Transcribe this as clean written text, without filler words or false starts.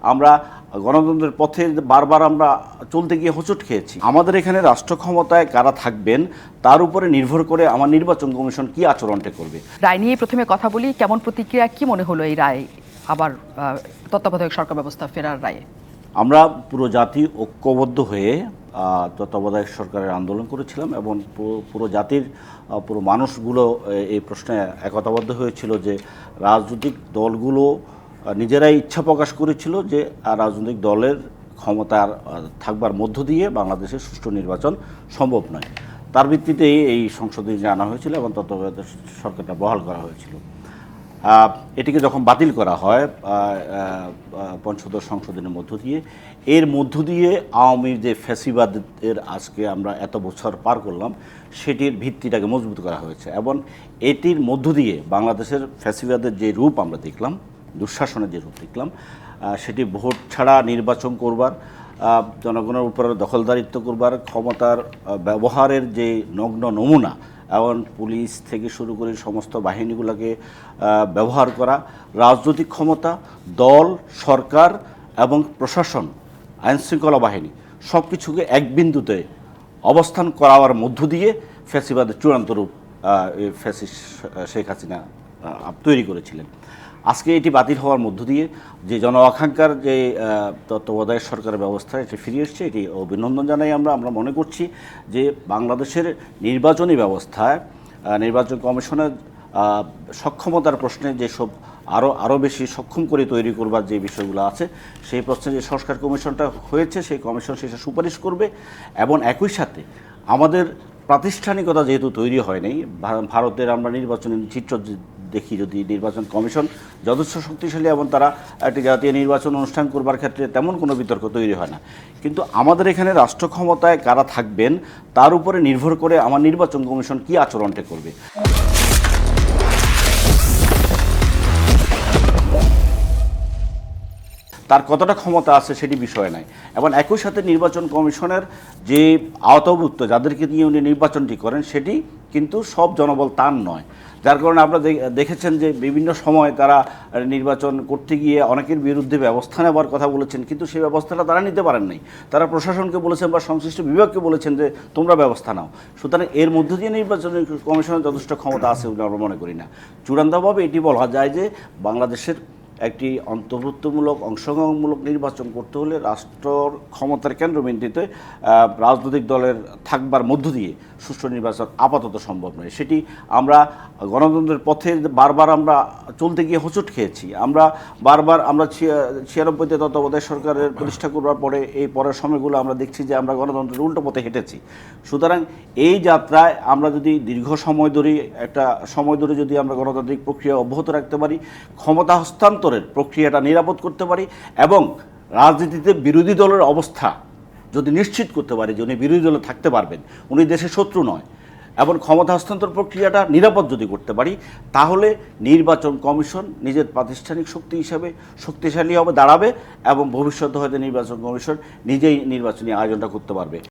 আমরা গণতন্ত্রের পথে বারবার আমরা চলতে গিয়ে হোঁচট খেয়েছি। আমাদের এখানে রাষ্ট্র ক্ষমতায় কারা থাকবেন তার উপরে নির্ভর করে আমার নির্বাচন কমিশন কি আচরণটা করবে। রায় নিয়ে প্রথমে কথা বলি, কেমন প্রতিক্রিয়া, কি মনে হলো এই রায়, আবার তত্ত্বাবধায়ক সরকার ব্যবস্থা ফেরার রায়ে? আমরা পুরো জাতি ঐক্যবদ্ধ হয়ে তত্ত্বাবধায়ক সরকারের আন্দোলন করেছিলাম এবং পুরো জাতির পুরো মানুষগুলো এই প্রশ্নে একতাবদ্ধ হয়েছিল যে রাজনৈতিক দলগুলো নিজেরাই ইচ্ছা প্রকাশ করেছিল যে রাজনৈতিক দলের ক্ষমতার থাকবার মধ্য দিয়ে বাংলাদেশের সুষ্ঠু নির্বাচন সম্ভব নয়। তার ভিত্তিতেই এই সংশোধনী আনা হয়েছিল এবং তত্ত্বাবধায়ক সরকারটা বহাল করা হয়েছিল। এটিকে যখন বাতিল করা হয় পঞ্চদশ সংশোধনের মধ্য দিয়ে, এর মধ্য দিয়ে আওয়ামী যে ফ্যাসিবাদের আজকে আমরা এত বছর পার করলাম সেটির ভিত্তিটাকে মজবুত করা হয়েছে এবং এটির মধ্য দিয়ে বাংলাদেশের ফ্যাসিবাদের যে রূপ আমরা দেখলাম, দুঃশাসনের যে রূপ দেখলাম, সেটি ভোট ছাড়া নির্বাচন করবার, জনগণের উপরে দখলদারিত্ব করবার, ক্ষমতার ব্যবহারের যে নগ্ন নমুনা এবং পুলিশ থেকে শুরু করে সমস্ত বাহিনীগুলোকে ব্যবহার করা, রাজনৈতিক ক্ষমতা, দল, সরকার এবং প্রশাসন, আইনশৃঙ্খলা বাহিনী সব কিছুকে এক বিন্দুতে অবস্থান করার মধ্য দিয়ে ফ্যাসিবাদের চূড়ান্ত রূপ ফ্যাসিস্ট শেখ হাসিনা তৈরি করেছিলেন। আজকে এটি বাতিল হওয়ার মধ্য দিয়ে যে জন আকাঙ্ক্ষার যে তত্ত্বাবধায়ক সরকারের ব্যবস্থা এটি ফিরে এসছে, এটি অভিনন্দন জানাই। আমরা মনে করছি যে বাংলাদেশের নির্বাচনী ব্যবস্থায় নির্বাচন কমিশনের সক্ষমতার প্রশ্নে যেসব আরও বেশি সক্ষম করে তৈরি করবার যে বিষয়গুলো আছে, সেই প্রশ্নে যে সংস্কার কমিশনটা হয়েছে, সেই কমিশন সেটা সুপারিশ করবে এবং একই সাথে আমাদের প্রাতিষ্ঠানিকতা যেহেতু তৈরি হয়নি, ভারতের আমরা নির্বাচনের চিত্র দেখি, যদি নির্বাচন কমিশন যথেষ্ট শক্তিশালী এবং তারা একটি জাতীয় নির্বাচন অনুষ্ঠান করবার ক্ষেত্রে তেমন কোনো বিতর্ক তৈরি হয় না, কিন্তু আমাদের এখানে রাষ্ট্র ক্ষমতায় কারা থাকবেন তার উপরে নির্ভর করে আমার নির্বাচন কমিশন কি আচরণটা করবে। তার কতটা ক্ষমতা আছে সেটি বিষয় নয় এবং একই সাথে নির্বাচন কমিশনের যে আওতাভুক্ত যাদেরকে নিয়ে উনি নির্বাচনটি করেন সেটি কিন্তু সব জনবল তার নয়, যার কারণে আপনারা দেখেছেন যে বিভিন্ন সময় তারা নির্বাচন করতে গিয়ে অনেকের বিরুদ্ধে ব্যবস্থা নেওয়ার কথা বলেছেন, কিন্তু সেই ব্যবস্থাটা তারা নিতে পারেন নাই। তারা প্রশাসনকে বলেছেন বা সংশ্লিষ্ট বিভাগকে বলেছেন যে তোমরা ব্যবস্থা নাও। সুতরাং এর মধ্য দিয়ে নির্বাচন কমিশনের যথেষ্ট ক্ষমতা আছে বলে আমরা মনে করি না। চূড়ান্তভাবে এটি বলা যায় যে বাংলাদেশের একটি অন্তর্ভুক্তমূলক অংশগ্রহণমূলক নির্বাচন করতে হলে রাষ্ট্রর ক্ষমতার কেন্দ্রবিন্দুতে রাজনৈতিক দলের থাকবার মধ্য দিয়ে সুষ্ঠু নির্বাচন আপাতত সম্ভব নয়। সেটি আমরা গণতন্ত্রের পথে বারবার আমরা চলতে গিয়ে হোঁচট খেয়েছি। আমরা 96-তে তত্ত্বাবধায়ক সরকারের প্রতিষ্ঠা করবার পরে এই পরের সময়গুলো আমরা দেখছি যে আমরা গণতন্ত্রের উল্টো পথে হেঁটেছি। সুতরাং এই যাত্রায় আমরা যদি দীর্ঘ সময় ধরে যদি আমরা গণতান্ত্রিক প্রক্রিয়া অব্যাহত রাখতে পারি, ক্ষমতা হস্তান্তরের প্রক্রিয়াটা নিরাপদ করতে পারি এবং রাজনীতিতে বিরোধী দলের অবস্থা যদি নিশ্চিত করতে পারি যে উনি বিরোধী দলে থাকতে পারবেন, উনি দেশের শত্রু নয়, এবং ক্ষমতা হস্তান্তর প্রক্রিয়াটা নিরাপদ যদি করতে পারি, তাহলে নির্বাচন কমিশন নিজের প্রাতিষ্ঠানিক শক্তি হিসাবে শক্তিশালী হবে, দাঁড়াবে এবং ভবিষ্যতে হয়তো নির্বাচন কমিশন নিজেই নির্বাচনী আয়োজনটা করতে পারবে।